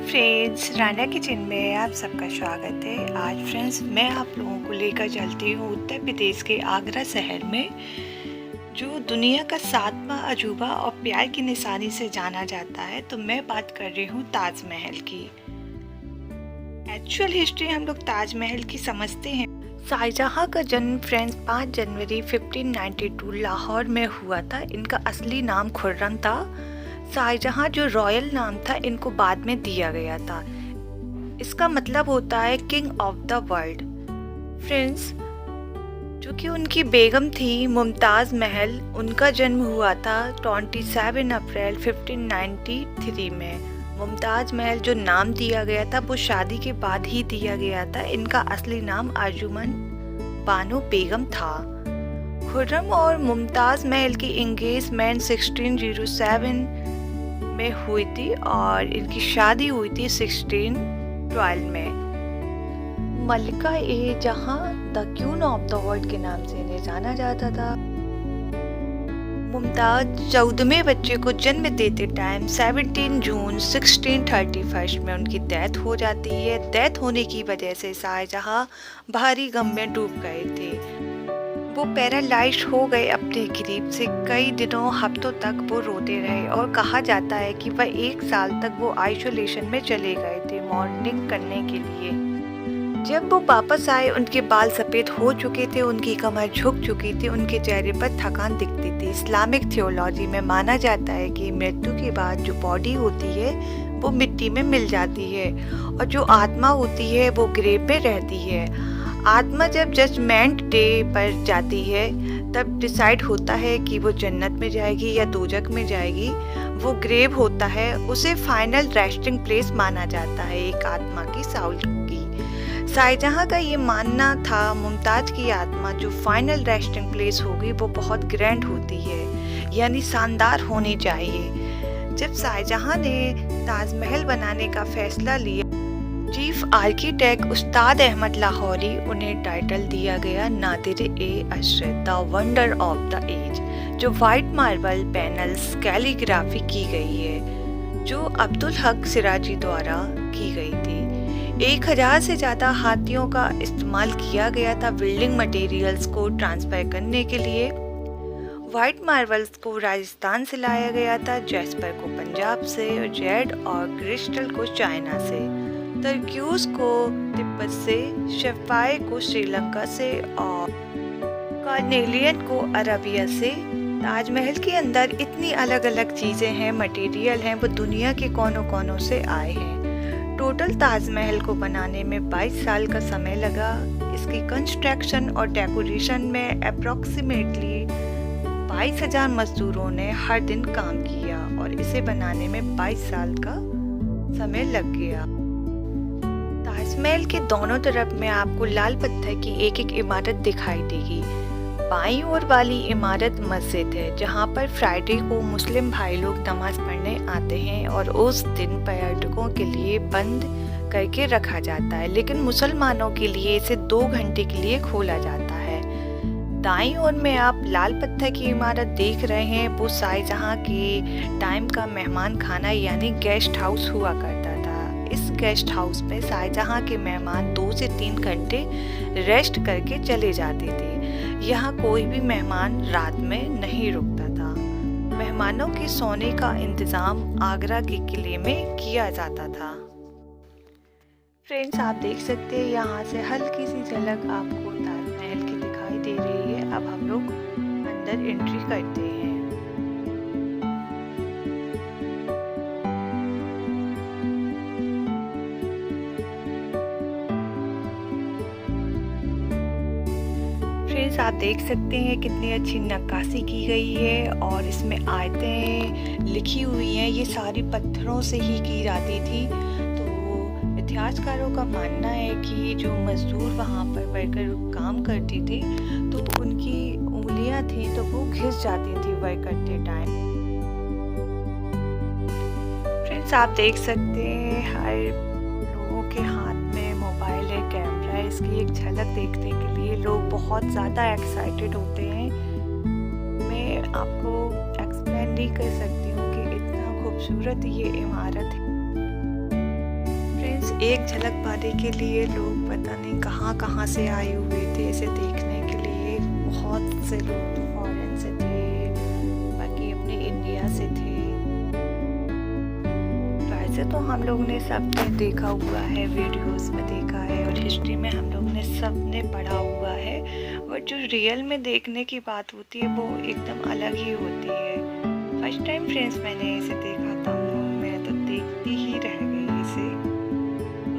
Friends, Rana kitchen में आप सबका स्वागत है। आज फ्रेंड्स मैं आप लोगों को लेकर चलती हूँ उत्तर प्रदेश के आगरा शहर में, जो दुनिया का 7वां अजूबा और प्यार की निशानी से जाना जाता है। तो मैं बात कर रही हूँ ताजमहल की। एक्चुअल हिस्ट्री हम लोग ताजमहल की समझते हैं। शाहजहां का जन्म फ्रेंड्स 5 जनवरी 1592 लाहौर में हुआ था। इनका असली नाम खुर्रम था। शाहजहां जो रॉयल नाम था इनको बाद में दिया गया था। इसका मतलब होता है king of the world. Friends, जो कि उनकी बेगम थी मुमताज़ महल, उनका जन्म हुआ था 27 अप्रैल 1593 में। मुमताज़ महल जो नाम दिया गया था वो शादी के बाद ही दिया गया था। इनका असली नाम अर्जुमन बानो बेगम था। खुर्रम और मुमताज़ महल की एंगेजमेंट 1607 में हुई थी और इनकी शादी हुई थी 1612 में। मलिका ए जहां the queen of the world के नाम से इन्हें जाना जाता था। मुमताज 14वें बच्चे को जन्म देते टाइम 17 जून 1631 में उनकी डेथ हो जाती है। डेथ होने की वजह से शाहजहां भारी गम में डूब गए थे। वो पैरालाइज हो गए अपने ग्रीफ से। कई दिनों हफ्तों तक वो रोते रहे और कहा जाता है कि वह 1 साल तक वो आइसोलेशन में चले गए थे मॉर्निंग करने के लिए। जब वो वापस आए उनके बाल सफ़ेद हो चुके थे, उनकी कमर झुक चुकी थी, उनके चेहरे पर थकान दिखती थी। इस्लामिक थियोलॉजी में माना जाता है कि मृत्यु के बाद जो बॉडी होती है वो मिट्टी में मिल जाती है और जो आत्मा होती है वो ग्रेव में रहती है। आत्मा जब जजमेंट डे पर जाती है तब डिसाइड होता है कि वो जन्नत में जाएगी या दोजख में जाएगी। वो ग्रेव होता है, उसे फाइनल रेस्टिंग प्लेस माना जाता है एक आत्मा की साउल की। शाहजहां का ये मानना था मुमताज की आत्मा जो फाइनल रेस्टिंग प्लेस होगी वो बहुत ग्रैंड होती है, यानी शानदार होनी चाहिए। जब शाहजहां ने ताजमहल बनाने का फैसला लिया, चीफ आर्किटेक्ट उस्ताद अहमद लाहौरी, उन्हें टाइटल दिया गया Nadir-e-Asharat the wonder of the age, जो वाइट मार्बल पैनल्स कैलीग्राफी की गई है जो अब्दुल हक सिराजी द्वारा की गई थी। 1000 से ज़्यादा हाथियों का इस्तेमाल किया गया था बिल्डिंग मटेरियल्स को ट्रांसफर करने के लिए। वाइट मार्बल्स को राजस्थान से लाया गया था, जैस्पर को पंजाब से, जेड और क्रिस्टल को चाइना से, टर्क्यूज को तिब्बत से, शफाए को श्रीलंका से और कार्नेलियन को अरबिया से। ताजमहल के अंदर इतनी अलग अलग चीज़ें हैं, मटेरियल हैं, वो दुनिया के कोनों कोनों से आए हैं। टोटल ताजमहल को बनाने में 22 साल का समय लगा। इसकी कंस्ट्रक्शन और डेकोरेशन में अप्रॉक्सीमेटली 22,000 मजदूरों ने हर दिन काम किया और इसे बनाने में 22 साल का समय लग गया। ताजमहल के दोनों तरफ में आपको लाल पत्थर की एक एक इमारत दिखाई देगी। बाईं ओर वाली इमारत मस्जिद है, जहां पर फ्राइडे को मुस्लिम भाई लोग नमाज पढ़ने आते हैं और उस दिन पर्यटकों के लिए बंद करके रखा जाता है, लेकिन मुसलमानों के लिए इसे 2 घंटे के लिए खोला जाता है। दाईं ओर में आप लाल पत्थर की इमारत देख रहे हैं, वो शाहजहां के टाइम का मेहमान खाना यानी गेस्ट हाउस हुआ करता था। इस गेस्ट हाउस में शाहजहां के मेहमान 2 से 3 घंटे रेस्ट करके चले जाते थे। यहाँ कोई भी मेहमान रात में नहीं रुकता था। मेहमानों के सोने का इंतज़ाम आगरा के किले में किया जाता था। फ्रेंड्स, आप देख सकते हैं यहाँ से हल्की सी झलक आपको ताजमहल की दिखाई दे रही है। अब हम लोग अंदर एंट्री करते हैं। फ्रेंड्स, आप देख सकते हैं कितनी अच्छी नक्काशी की गई है और इसमें आयतें लिखी हुई हैं। ये सारी पत्थरों से ही की जाती थी। तो इतिहासकारों का मानना है कि जो मजदूर वहाँ पर वर्कर काम करती थी तो उनकी उंगलियाँ थी तो वो घिस जाती थी वर्क करते टाइम। फ्रेंड्स, आप देख सकते हैं हर लोगों के हाथ में मोबाइल है, कैमरा है। इसकी एक झलक देखने के लिए लोग बहुत ज़्यादा एक्साइटेड होते हैं। मैं आपको एक्सप्लेन नहीं कर सकती हूँ कि इतना खूबसूरत ये इमारत है। एक झलक पाने के लिए लोग पता नहीं कहाँ कहाँ से आए हुए थे इसे देखने के लिए। बहुत से लोग तो फॉरेन से थे, बाकी अपने इंडिया से थे। वैसे तो हम लोग ने सबने देखा हुआ है, वीडियोस में देखा है और हिस्ट्री में हम लोग ने सबने पढ़ा हुआ है, और जो रियल में देखने की बात होती है वो एकदम अलग ही होती है। फर्स्ट टाइम फ्रेंड्स मैंने इसे देखा था, मैं तो देखती ही रह गई इसे।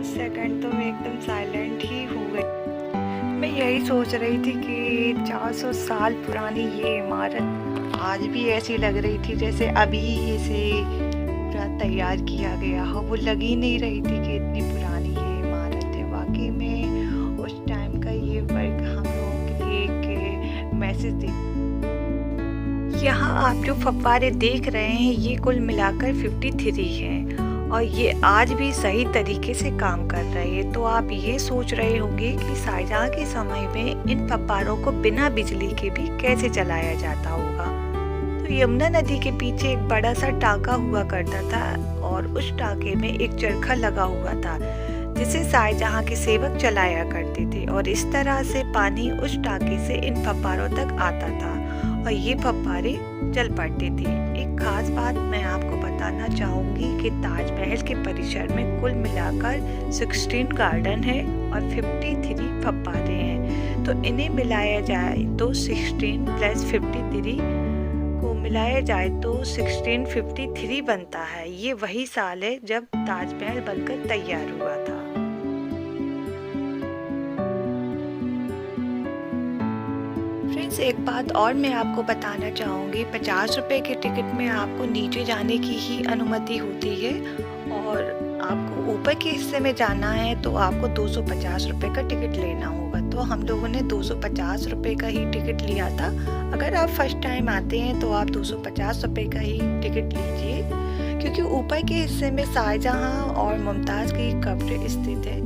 उस सेकंड तो मैं एकदम साइलेंट ही हो गई। मैं यही सोच रही थी कि 400 साल पुरानी ये इमारत आज भी ऐसी लग रही थी जैसे अभी इसे पूरा तैयार किया गया हो। वो लग ही नहीं रही थी कि इतनी पुरानी ये इमारत है। वाकई में उस टाइम का ये वर्क हम लोगों के लिए एक मैसेज दे। यहाँ आप जो फव्वारे देख रहे हैं ये कुल मिलाकर 53 हैं और ये आज भी सही तरीके से काम कर रहे हैं। तो आप ये सोच रहे होंगे कि शाहजहाँ के समय में इन फव्वारों को बिना बिजली के भी कैसे चलाया जाता होगा। तो यमुना नदी के पीछे एक बड़ा सा टाका हुआ करता था और उस टाके में एक चरखा लगा हुआ था जिसे शाहजहाँ के सेवक चलाया करते थे, और इस तरह से पानी उस टाके से इन फव्वारों तक आता था और ये फव्वारे चल पड़ते थे। एक खास बात मैं आपको बताना चाहूँगी कि ताजमहल के परिसर में कुल मिलाकर 16 गार्डन है और 53 फव्वारे हैं। तो इन्हें मिलाया जाए तो 16 प्लस 53 को मिलाया जाए तो 1653 बनता है। ये वही साल है जब ताजमहल बनकर तैयार हुआ था। फ्रेंड्स एक बात और मैं आपको बताना चाहूँगी, 50 रुपए के टिकट में आपको नीचे जाने की ही अनुमति होती है, और आपको ऊपर के हिस्से में जाना है तो आपको 250 रुपए का टिकट लेना होगा। तो हम लोगों ने 250 रुपए का ही टिकट लिया था। अगर आप फर्स्ट टाइम आते हैं तो आप 250 रुपए का ही टिकट लीजिए, क्योंकि ऊपर के हिस्से में शाहजहाँ और मुमताज़ की कब्र स्थित है।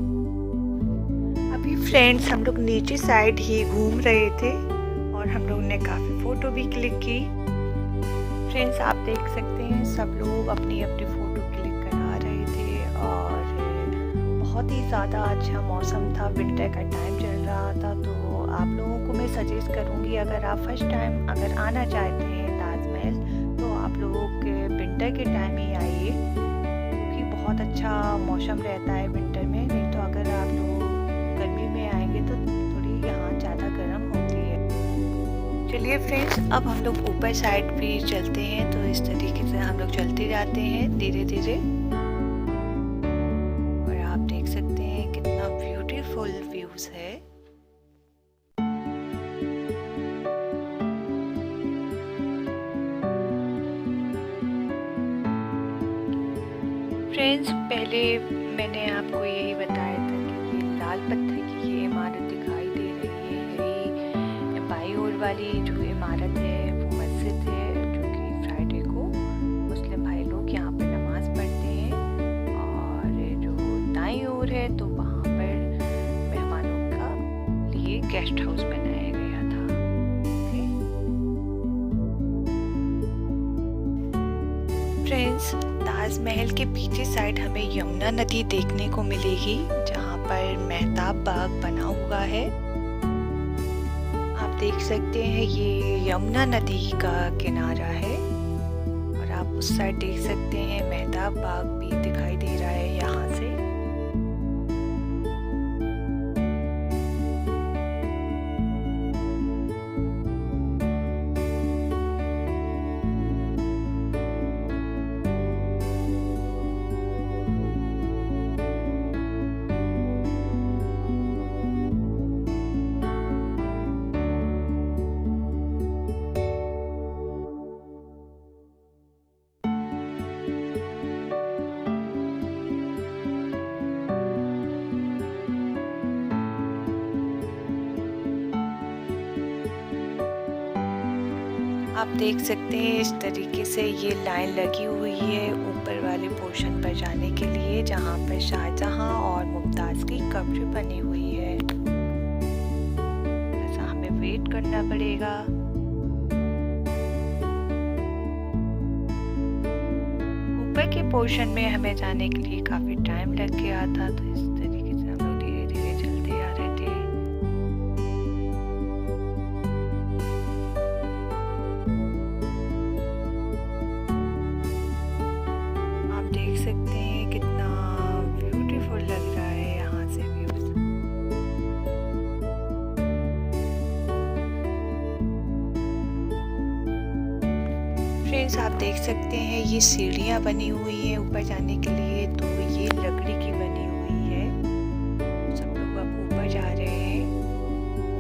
अभी फ्रेंड्स हम लोग नीचे साइड ही घूम रहे थे और हम लोग ने काफ़ी फ़ोटो भी क्लिक की। फ्रेंड्स आप देख सकते हैं सब लोग अपनी अपनी फ़ोटो क्लिक करा रहे थे और बहुत ही ज़्यादा अच्छा मौसम था, विंटर का टाइम चल रहा था। तो आप लोगों को मैं सजेस्ट करूँगी, अगर आप फर्स्ट टाइम अगर आना चाहते हैं ताजमहल तो आप लोग विंटर के टाइम ही आइए, क्योंकि बहुत अच्छा मौसम रहता है विंटर में। नहीं तो अगर आप लोग गर्मी में आएंगे तो थोड़ी यहाँ ज़्यादा गर्म होती है। चलिए फ्रेंड्स अब हम लोग ऊपर साइड भी चलते हैं। तो इस तरीके से हम लोग चलते जाते हैं धीरे धीरे, और आप देख सकते हैं कितना ब्यूटीफुल व्यूज है। फ्रेंड्स पहले मैंने आपको यही बताया था कि ये लाल पत्थर की ये इमारत दिखाई दे रही है। यही बाई ओर वाली जो इमारत है वो मस्जिद है, जो कि फ्राइडे को मुस्लिम भाई लोग यहाँ पर नमाज पढ़ते हैं, और जो दाईं ओर है तो वहाँ पर मेहमानों का लिए गेस्ट हाउस बनाया गया था। फ्रेंड्स ताजमहल के पीछे साइड हमें यमुना नदी देखने को मिलेगी, जहाँ पर मेहताब बाग बना हुआ है। आप देख सकते हैं ये यमुना नदी का किनारा है, और आप उस साइड देख सकते हैं मेहताब बाग भी दिखाई दे रहा है यहाँ से। आप देख सकते हैं इस तरीके से ये लाइन लगी हुई है ऊपर वाले पोर्शन पर जाने के लिए, जहाँ पर शाहजहाँ और मुमताज़ की कब्र बनी हुई है। ऐसा हमें वेट करना पड़ेगा। ऊपर के पोर्शन में हमें जाने के लिए काफ़ी टाइम लग गया था, तो इस तरीके से हम लोग धीरे धीरे चलते आ रहे थे। आप देख सकते हैं कितना ब्यूटीफुल लग रहा है यहाँ से व्यूज। फ्रेंड्स, आप देख सकते हैं ये सीढ़ियाँ बनी हुई हैं ऊपर जाने के लिए, तो ये लकड़ी की बनी हुई है। सब लोग अब ऊपर जा रहे हैं।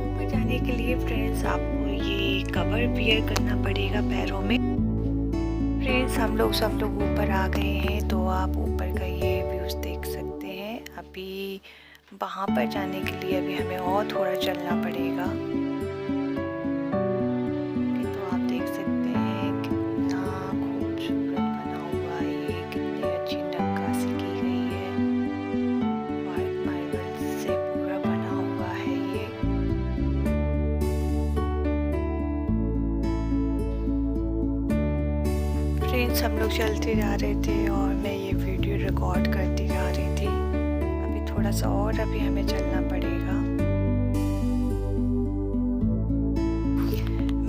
ऊपर जाने के लिए फ्रेंड्स आपको ये कवर वियर करना पड़ेगा पैरों में। फ्रेंड्स, हम लोग सब लोग ऊपर आ गए हैं, तो आप ऊपर का ये व्यूज़ देख सकते हैं। अभी वहाँ पर जाने के लिए अभी हमें और थोड़ा चलना पड़ेगा। तो आप देख सकते हैं कितना खूबसूरत बना हुआ है ये, कितनी अच्छी नक्काशी की गई है। व्हाइट मार्बल से पूरा बना हुआ है ये। फ्रेंड्स, हम लोग चलते जा रहे थे और मैं ये वीडियो रिकॉर्ड करती जा रही थी। अभी थोड़ा सा और अभी हमें चलना पड़ेगा।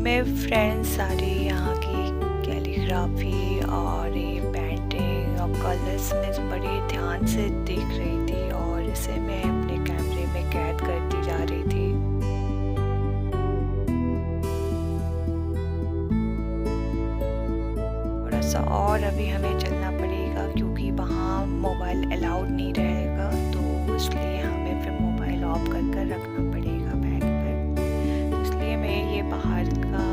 मैं फ्रेंड्स सारी यहाँ की कैलीग्राफी और ये पेंटिंग और कलर्स में बड़े ध्यान से देख रही थी और इसे मैं अपने कैमरे में कैद करती जा रही थी। थोड़ा सा और अभी हमें चलना पड़ेगा क्योंकि वहाँ मोबाइल अलाउड नहीं रहेगा, तो इसलिए हमें फिर मोबाइल ऑफ कर रखना पड़ेगा बैग पर। इसलिए मैं ये बाहर का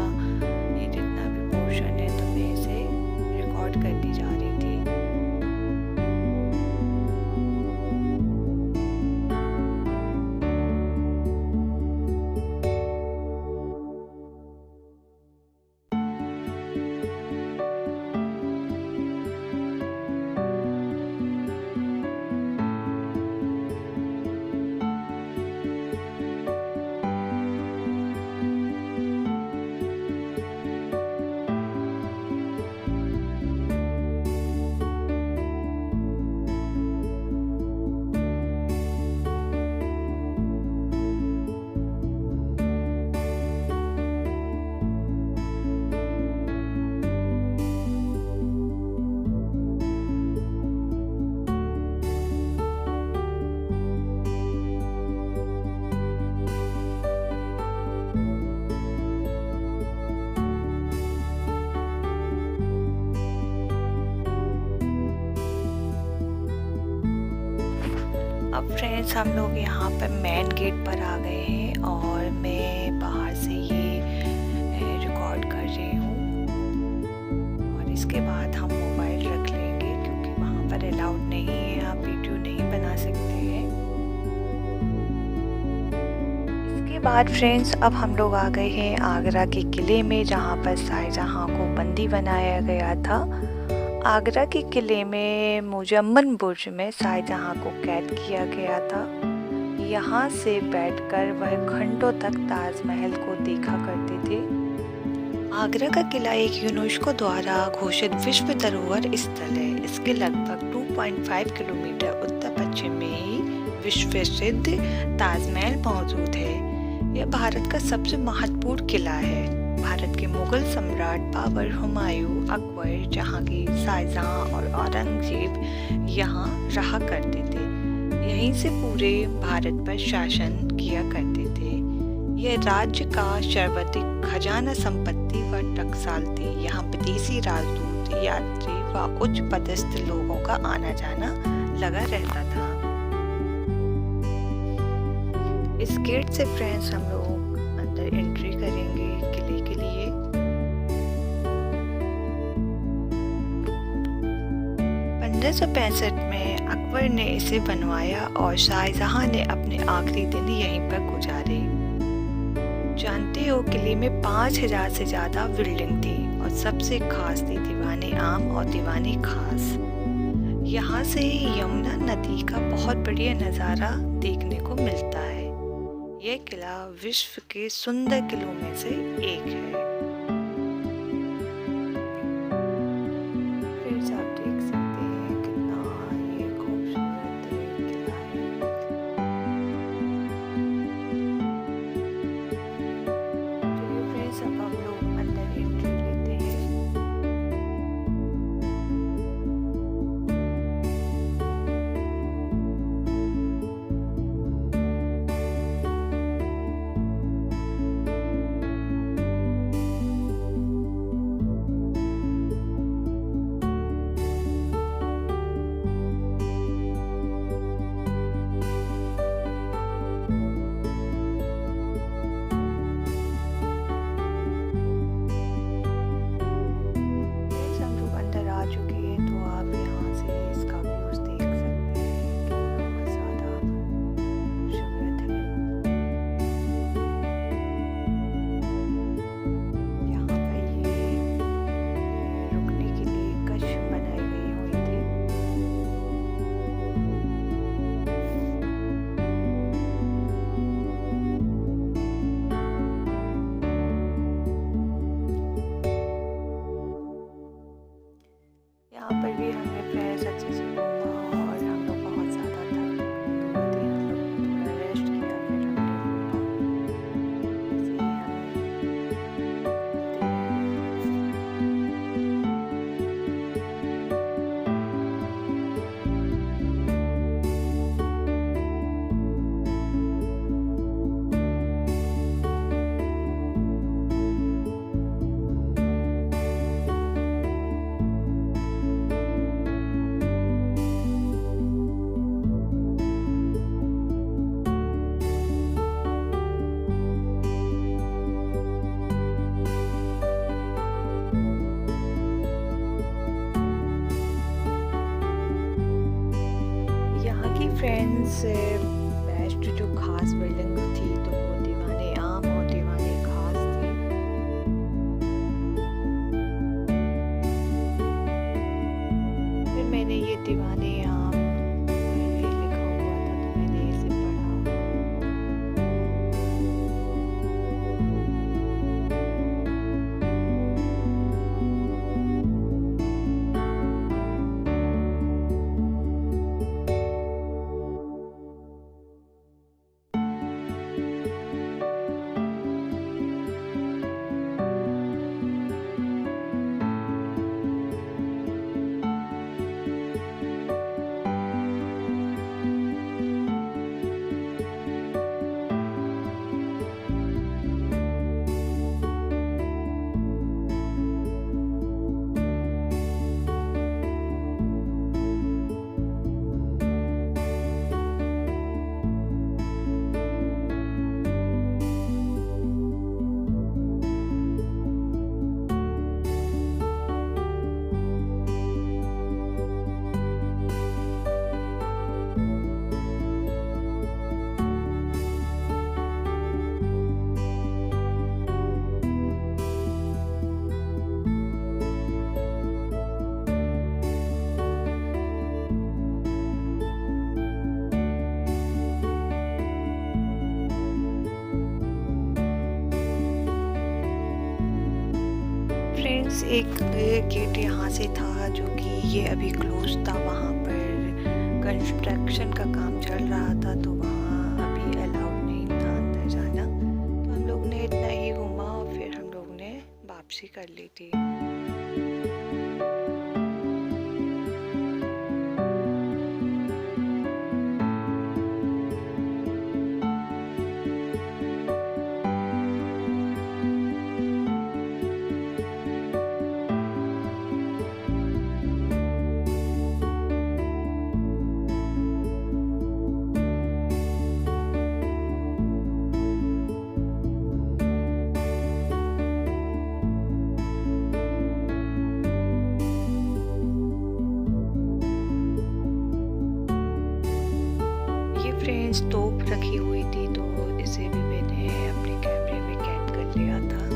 ये जितना भी पोर्शन है तो मैं इसे रिकॉर्ड करती जा रही थी। अब फ्रेंड्स, हम लोग यहाँ पर मेन गेट पर आ गए हैं और मैं बाहर से ये रिकॉर्ड कर रही हूँ और इसके बाद हम मोबाइल रख लेंगे क्योंकि वहाँ पर अलाउड नहीं है, आप वीडियो नहीं बना सकते हैं। इसके बाद फ्रेंड्स, अब हम लोग आ गए हैं आगरा के किले में, जहाँ पर शाहजहाँ को बंदी बनाया गया था। आगरा के किले में मुजम्मन बुर्ज में शाहजहाँ को कैद किया गया था। यहाँ से बैठकर वह घंटों तक ताजमहल को देखा करते थे। आगरा का किला एक यूनेस्को द्वारा घोषित विश्व धरोहर स्थल है। इसके लगभग 2.5 किलोमीटर उत्तर पश्चिम में ही विश्व प्रसिद्ध ताजमहल मौजूद है। यह भारत का सबसे महत्वपूर्ण किला है। भारत के मुगल सम्राट बाबर, हुमायूं, अकबर, जहांगीर, शाहजहां और औरंगजेब यहाँ रहा करते थे। यहीं से पूरे भारत पर शासन किया करते थे। यह राज्य का सर्वाधिक खजाना संपत्ति व टकसाल थी। यहाँ विदेशी राजदूत, यात्री व उच्च पदस्थ लोगों का आना जाना लगा रहता था। इस गेट से फ्रेंड्स हम लोग अंदर एंट्री करेंगे किले के लिए। 1565 में अकबर ने इसे बनवाया और शाहजहां ने अपने आखिरी दिन यहीं पर गुजारे। जानते हो, किले में 5000 से ज्यादा बिल्डिंग थी और सबसे खास थी दीवाने आम और दीवाने खास। यहाँ से यमुना नदी का बहुत बढ़िया नज़ारा देखने को मिलता है। यह किला विश्व के सुंदर किलों में से एक है। फिर आप देख सकते फ्रेंड्स, बेस्ट जो खास बिल्डिंग थी तो वो दीवाने आम और दीवाने खास थी। फिर मैंने ये दीवाने आम ये लिखा हुआ था तो मैंने इसे पढ़ा। फ्रेंड्स, एक गेट यहाँ से था जो कि ये अभी क्लोज था, वहाँ पर कंस्ट्रक्शन का काम चल रहा था तो वहाँ अभी अलाउड नहीं था अंदर जाना। तो हम लोग ने इतना ही घूमा और फिर हम लोग ने वापसी कर ली थी। फ्रेंड्स, तोप रखी हुई थी तो इसे भी मैंने अपने कैमरे में कैद कर लिया था।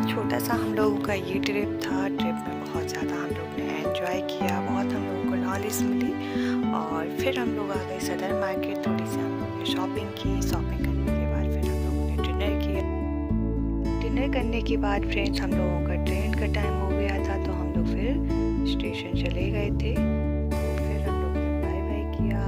छोटा सा हम लोगों का ये ट्रिप था। ट्रिप में बहुत ज़्यादा हम लोग ने एंजॉय किया, बहुत हम लोगों को नॉलेज मिली और फिर हम लोग आ गए सदर मार्केट। थोड़ी सी हम लोग ने शॉपिंग की। शॉपिंग करने के बाद फिर हम लोगों ने डिनर किया। डिनर करने के बाद फ्रेंड्स, हम लोगों का ट्रेन का टाइम हो गया था तो हम लोग फिर स्टेशन चले गए थे। तो फिर हम लोग ने बाय बाय किया।